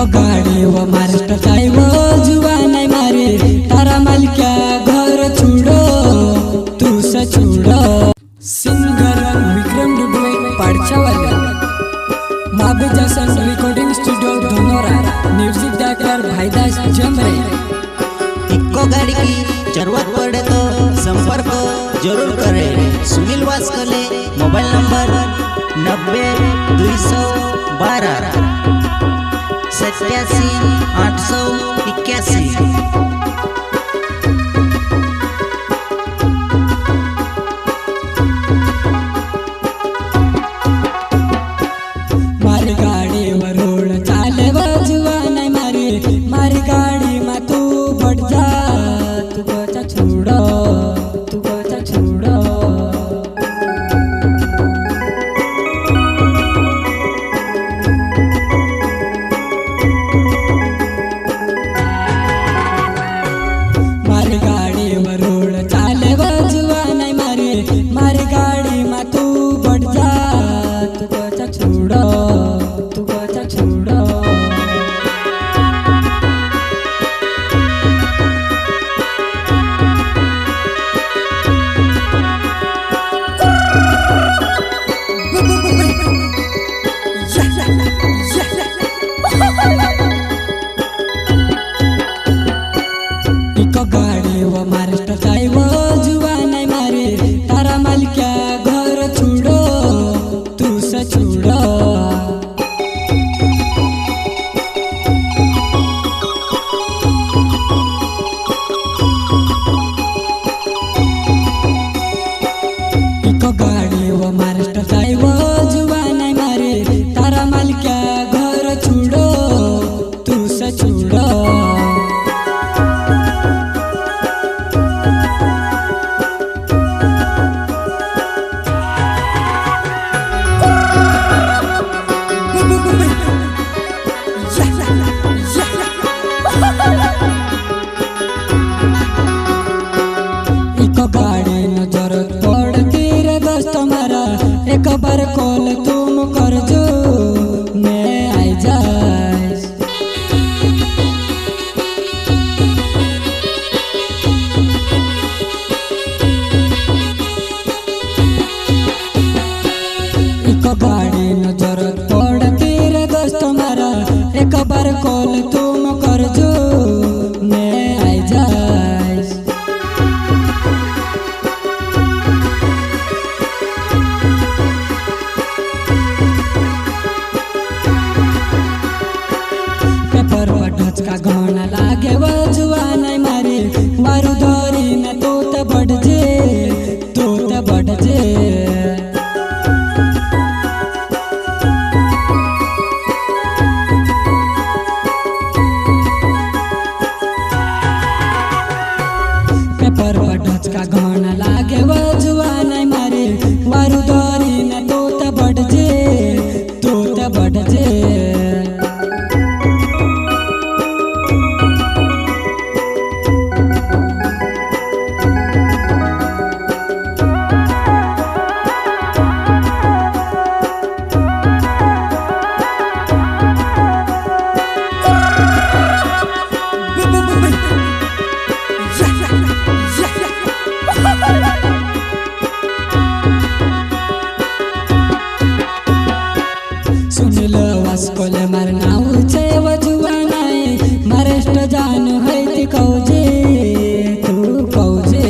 Eco गाड़ी वो महाराष्ट्र जाए वो जुआ नहीं मारे तारा माल क्या घर छुड़ो तू से छुड़ो सिंगर विक्रम डुडवे पाडचावाला माबे जसन recording studio Dhanora music director Bhaidas Jamre. Eeco गाड़ी की जरूरत पड़े तो संपर्क जरूर करें। Sunil Waskale mobile number 90 212 87 881। मारी गाड़ी वर रोड चाले जुआ नहीं मारी मारी गाड़ी में तू बढ़ जा तू बचा छोड़ो तू बचा छोड़ो। मारी गाड़ी वर रोड चाले जुआ नहीं मारी मारी गाड़ी में तू बढ़ जा तू बचा छोड़ो तू बचा छोड़ो। इको गाड़ी वो महाराष्ट्र जाए वो जुआ नहीं मारे तारा माल क्या घर छुड़ो तू से छुड़ो। इको गाड़ी वो महाराष्ट्र जाए वो जुआ नहीं मारे तारा माल क्या घर छुड़ो तू से छुड़ो। इको गाड़ी न जरूरत पड़ती रे दोस्त मारा एक बार कॉल तुम कर जो मैं आई जाए। इको गाड़ी न जरूरत पड़ती रे दोस्त मारा एक बार कॉल तुम कर जो मैं आई जाए। पेपर पर ढचका घना लागे वो जुआ नहीं मारी वारू धोरी में तोत बढ़ जे। पेपर पर ढचका घना लागे वो जुआ नहीं मारी वारू धोरी में तोत बढ़ जे। सुनील वास्कोले मार नाव छे वो जुआ नहीं महाराष्ट्र जान है ती कौजे तू कौजे।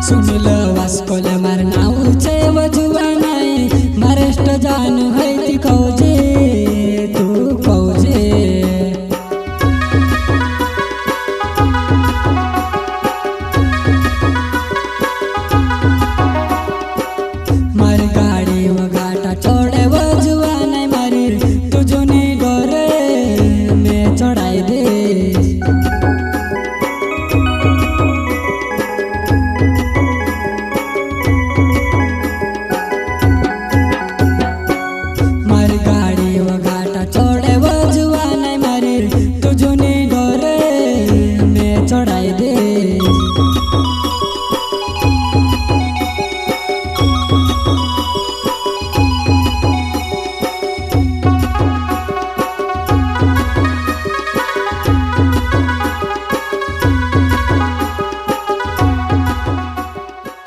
सुनील वास्कोले